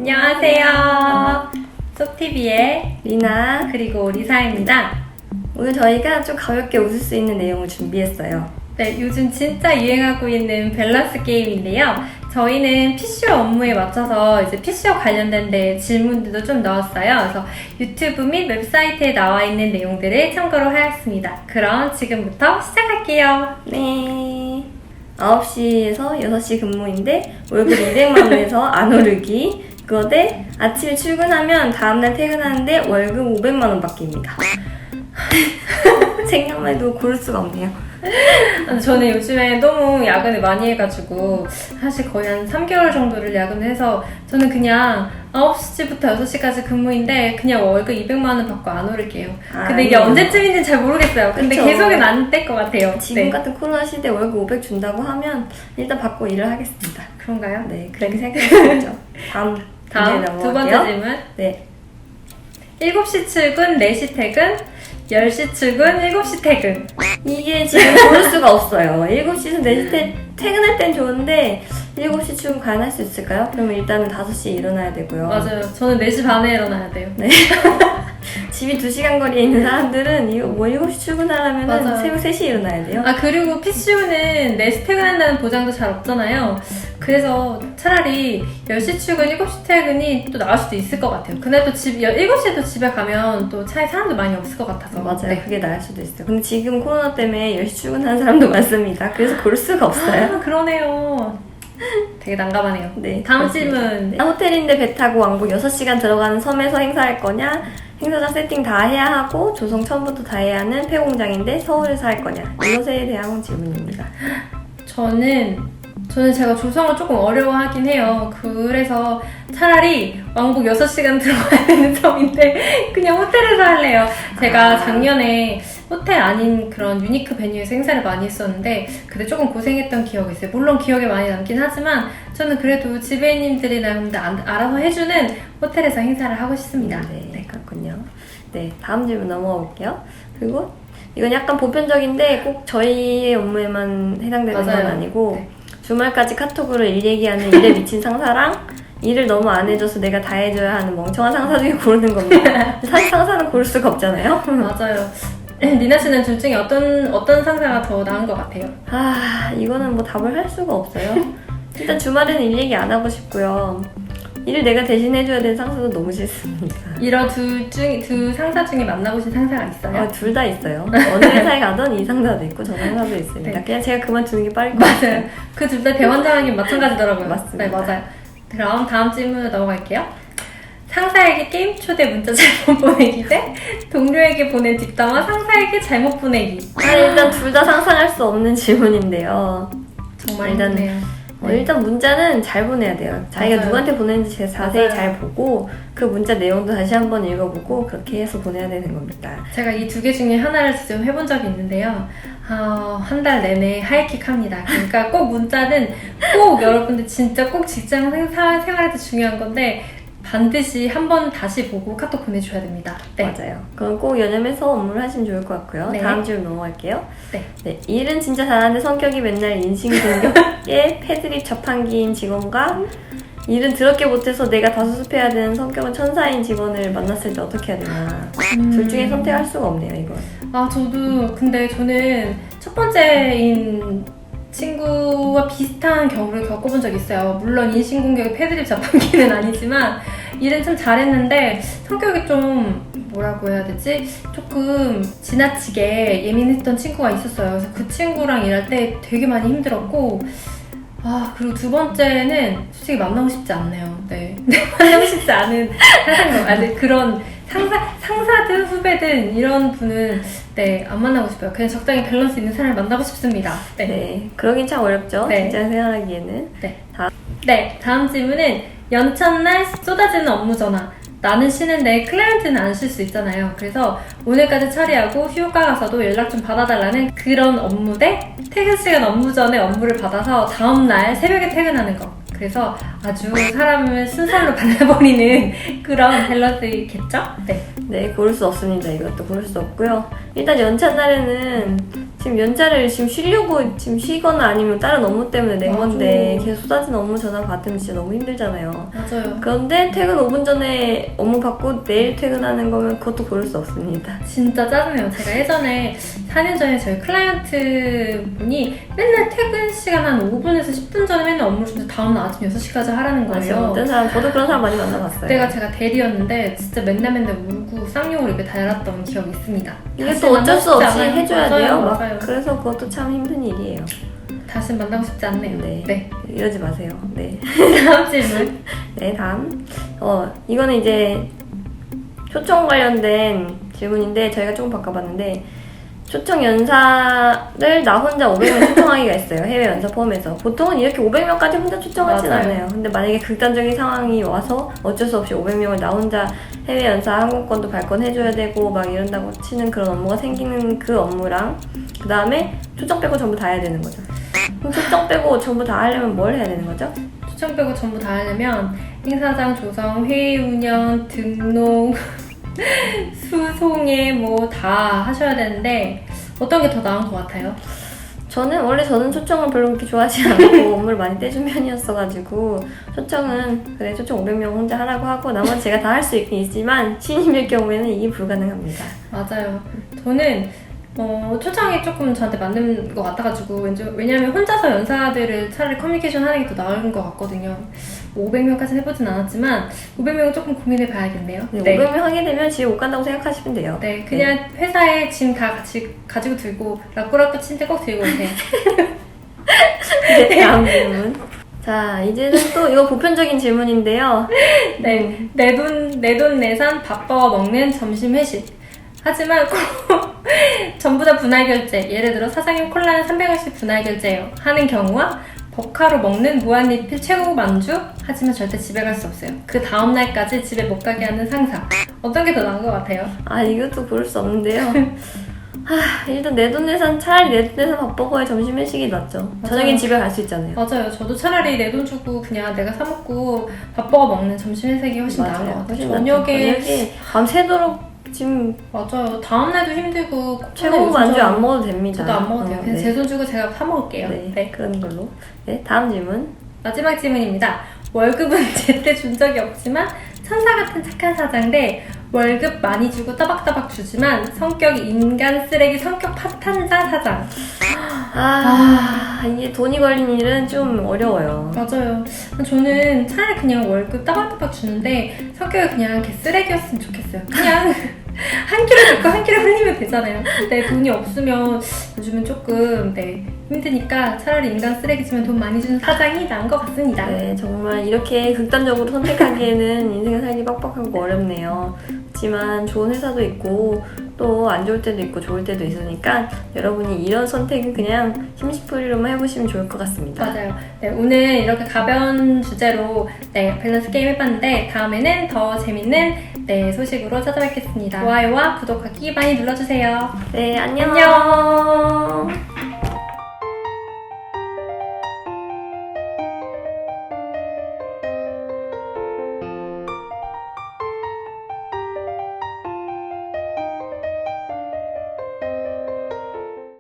안녕하세요. 쏙TV의 리나 그리고 리사입니다. 오늘 저희가 좀 가볍게 웃을 수 있는 내용을 준비했어요. 네, 요즘 진짜 유행하고 있는 밸런스 게임인데요. 저희는 PCO 업무에 맞춰서 이제 PCO 관련된 데 질문들도 좀 넣었어요. 그래서 유튜브 및 웹사이트에 나와 있는 내용들을 참고로 하였습니다. 그럼 지금부터 시작할게요. 네. 9시에서 6시 근무인데 월급 200만 원에서 안 오르기. 그거 대 아침에 출근하면 다음날 퇴근하는데 월급 500만 원 받기입니다. 생각만 해도 고를 수가 없네요. 저는 요즘에 너무 야근을 많이 해가지고 사실 거의 한 3개월 정도를 야근을 해서 저는 그냥 9시부터 6시까지 근무인데 그냥 월급 200만 원 받고 안 오를게요. 근데 이게 언제쯤인지는 잘 모르겠어요. 근데 그쵸. 계속은 안 될 것 같아요. 지금 네. 같은 코로나 시대에 월급 500 준다고 하면 일단 받고 일을 하겠습니다. 그런가요? 네, 그렇게 생각했죠. 다음 두 번째 질문. 네. 7시 출근, 4시 퇴근, 10시 출근, 7시 퇴근. 이게 지금 고를 수가 없어요. 7시에서 4시 퇴근할 땐 좋은데 7시 출근 과연 할 수 있을까요? 그러면 일단은 5시에 일어나야 되고요. 맞아요. 저는 4시 반에 일어나야 돼요. 네. 집이 2시간 거리에 있는 사람들은 이거 뭐 7시 출근하려면 맞아요. 새벽 3시에 일어나야 돼요. 그리고 PCO는 4시 퇴근한다는 보장도 잘 없잖아요. 그래서 차라리 10시 출근, 7시 퇴근이 또 나을 수도 있을 것 같아요. 근데 또 7시에도 집에 가면 또 차에 사람도 많이 없을 것 같아서. 맞아요. 네. 그게 나을 수도 있어요. 근데 지금 코로나 때문에 10시 출근하는 사람도 많습니다. 그래서 고를 수가 없어요. 그러네요. 되게 난감하네요. 네. 다음 그렇습니다. 질문. 네. 호텔인데 배 타고 왕복 6시간 들어가는 섬에서 행사할 거냐? 행사장 세팅 다 해야 하고 조성 처음부터 다 해야 하는 폐공장인데 서울에서 할 거냐? 이것에 대한 질문입니다. 저는 제가 조성을 조금 어려워하긴 해요. 그래서 차라리 왕복 6시간 들어가야 되는 섬인데 그냥 호텔에서 할래요. 제가 작년에 호텔 아닌 그런 유니크 베뉴에서 행사를 많이 했었는데 그때 조금 고생했던 기억이 있어요. 물론 기억에 많이 남긴 하지만 저는 그래도 지배인님들이나 분들 알아서 해주는 호텔에서 행사를 하고 싶습니다. 네, 그렇군요. 네, 다음 질문 넘어가 볼게요. 그리고 이건 약간 보편적인데 꼭 저희의 업무에만 해당되는 맞아요. 건 아니고 네. 주말까지 카톡으로 일 얘기하는 일에 미친 상사랑 일을 너무 안 해줘서 내가 다 해줘야 하는 멍청한 상사 중에 고르는 겁니다. 사실 상사는 고를 수가 없잖아요. 맞아요. 리나 씨는 둘 중에 어떤 상사가 더 나은 것 같아요? 이거는 뭐 답을 할 수가 없어요. 일단 주말에는 일 얘기 안 하고 싶고요. 일을 내가 대신 해줘야 되는 상사도 너무 싫습니다. 이런 두 상사 중에 만나보신 상사가 있어요? 둘 다 있어요. 어느 회사에 가던 이 상사도 있고 저 상사도 있습니다. 네. 그냥 제가 그만두는 게 빠를 것 같아요. 맞아요. 그 둘 다 대원장님 마찬가지더라고요. 맞습니다. 네, 맞아요. 그럼 다음 질문으로 넘어갈게요. 상사에게 게임 초대 문자 잘못 보내기 대 동료에게 보낸 뒷담화 상사에게 잘못 보내기. 일단 둘 다 상상할 수 없는 질문인데요. 정말 일단, 힘드네요. 일단 문자는 잘 보내야 돼요. 자기가 맞아요. 누구한테 보냈는지 제가 자세히 맞아요. 잘 보고 그 문자 내용도 다시 한번 읽어보고 그렇게 해서 보내야 되는 겁니다. 제가 이 두 개 중에 하나를 직접 해본 적이 있는데요. 한 달 내내 하이킥 합니다. 그러니까 꼭 문자는 꼭 여러분들 진짜 꼭 직장 생활에서 중요한 건데 반드시 한번 다시 보고 카톡 보내줘야 됩니다. 네. 맞아요. 그건 꼭 연념해서 업무를 하시면 좋을 것 같고요. 네. 다음 질문 넘어갈게요. 네. 일은 진짜 잘하는데 성격이 맨날 인신공격에 패드립 자판기인 직원과 일은 더럽게 못해서 내가 다 수습해야 되는 성격은 천사인 직원을 만났을 때 어떻게 해야 되나. 둘 중에 선택할 수가 없네요, 이거. 근데 저는 첫 번째인 친구와 비슷한 경우를 겪어본 적이 있어요. 물론 인신공격의 패드립 자판기는 아니지만 일은 참 잘했는데 성격이 좀 뭐라고 해야 되지? 조금 지나치게 예민했던 친구가 있었어요. 그래서 그 친구랑 일할 때 되게 많이 힘들었고 그리고 두 번째는 솔직히 만나고 싶지 않네요. 네. 만나고 싶지 않은 그런 상사든 후배든 이런 분은 안 만나고 싶어요. 그냥 적당히 밸런스 있는 사람을 만나고 싶습니다. 네. 그러긴 참 어렵죠. 네. 직장 생활하기에는. 다음 질문은 연첫날 쏟아지는 업무 전화. 나는 쉬는데 클라이언트는 안 쉴 수 있잖아요. 그래서 오늘까지 처리하고 휴가 가서도 연락 좀 받아달라는 그런 업무 대 퇴근 시간 업무 전에 업무를 받아서 다음날 새벽에 퇴근하는 거. 그래서 아주 사람을 순살로 발라버리는 그런 밸런스겠죠? 네. 네, 고를 수 없습니다. 이것도 고를 수 없고요. 일단 연차 날에는 지금 연차를 지금 쉬려고 지금 쉬거나 아니면 다른 업무 때문에 낸 맞아. 건데 계속 쏟아진 업무 전화 받으면 진짜 너무 힘들잖아요. 맞아요. 그런데 퇴근 5분 전에 업무 받고 내일 퇴근하는 거면 그것도 고를 수 없습니다. 진짜 짜증나요. 제가 예전에 4년 전에 저희 클라이언트 분이 맨날 퇴근 시간 한 5분에서 10분 전에 맨날 업무를 주는데 다음날 아침 6시까지 하라는 맞아요. 거예요. 어떤 사람, 저도 그런 사람 많이 만나봤어요. 그때가 제가 대리였는데 진짜 맨날 울고 쌍욕을 입에 달았던 기억이 있습니다. 이게 다시 또 어쩔 수 만나고 없이 싶지 않아요. 해줘야 맞아요, 돼요. 맞아요. 그래서 그것도 참 힘든 일이에요. 다시 만나고 싶지 않네요. 네. 이러지 마세요. 네. 다음 질문. 네, 다음. 이거는 이제 초청 관련된 질문인데 저희가 조금 바꿔봤는데 초청 연사를 나 혼자 500명 초청하기가 있어요. 해외 연사 포함해서. 보통은 이렇게 500명까지 혼자 초청하진 맞아요. 않아요. 근데 만약에 극단적인 상황이 와서 어쩔 수 없이 500명을 나 혼자 해외 연사 항공권도 발권해줘야 되고 막 이런다고 치는 그런 업무가 생기는 그 업무랑 그 다음에 초청 빼고 전부 다 해야 되는 거죠. 그럼 초청 빼고 전부 다 하려면 뭘 해야 되는 거죠? 초청 빼고 전부 다 하려면 행사장 조성, 회의 운영, 등록, 수송에 뭐 다 하셔야 되는데 어떤 게 더 나은 것 같아요? 저는 초청을 별로 그렇게 좋아하지 않고 업무를 많이 떼준 편이었어가지고 초청은 그래 초청 500명 혼자 하라고 하고 나머지 제가 다 할 수 있긴 있지만 신입일 경우에는 이게 불가능합니다. 맞아요. 저는 초청이 조금 저한테 맞는 것 같아가지고 왜냐면 혼자서 연사들을 차라리 커뮤니케이션 하는 게 더 나은 것 같거든요. 500명까지 해보진 않았지만 500명은 조금 고민해 봐야겠네요. 네. 500명 하게 되면 집에 못 간다고 생각하시면 돼요. 네, 그냥 회사에 짐 다 같이 가지고 들고 라꾸라꾸 침대 꼭 들고 오세요. 네, 다음 질문. 자, 이제는 또 이거 보편적인 질문인데요. 네, 내 돈 내산 바빠와 먹는 점심 회식. 하지만 꼭 전부 다 분할 결제. 예를 들어 사장님 콜라는 300원씩 분할 결제예요. 하는 경우와 버카로 먹는 무한리필 최고급 안주. 하지만 절대 집에 갈 수 없어요. 그 다음 날까지 집에 못 가게 하는 상사. 어떤 게 더 나은 것 같아요? 이것도 고를 수 없는데요. 일단 내돈내산 차라리 내돈내산 밥버거의 점심 회식이 낫죠. 맞아요. 저녁엔 집에 갈 수 있잖아요. 맞아요. 저도 차라리 내 돈 주고 그냥 내가 사 먹고 밥버거 먹는 점심 회식이 훨씬 나은 것 같아요. 훨씬 저녁에 낫죠. 밤새도록 지금 맞아요. 다음날도 힘들고 최고급 안주 안 먹어도 됩니다. 저도 안 먹어도 돼요. 그냥 네. 제 돈 주고 제가 사 먹을게요. 네, 그런 걸로. 네, 다음 질문. 마지막 질문입니다. 월급은 제때 준 적이 없지만 천사 같은 착한 사장 대 월급 많이 주고 따박따박 주지만 성격이 인간 쓰레기 성격 파탄자 사장. 이게 돈이 걸린 일은 좀 어려워요. 맞아요. 저는 차라리 그냥 월급 따박따박 주는데 성격이 그냥 개쓰레기였으면 좋겠어요. 그냥 한 킬로 듣고 한 킬로 흘리면 되잖아요. 근데 돈이 없으면 요즘은 조금 힘드니까 차라리 인간 쓰레기지만 돈 많이 주는 사장이 나은 것 같습니다. 네, 정말 이렇게 극단적으로 선택하기에는 인생을 살기 빡빡하고 어렵네요. 그렇지만 좋은 회사도 있고 또 안 좋을 때도 있고 좋을 때도 있으니까 여러분이 이런 선택은 그냥 심심풀이로만 해보시면 좋을 것 같습니다. 맞아요. 네, 오늘 이렇게 가벼운 주제로 밸런스 게임 해봤는데 다음에는 더 재밌는 소식으로 찾아뵙겠습니다. 좋아요와 구독하기 많이 눌러주세요. 네, 안녕. 안녕.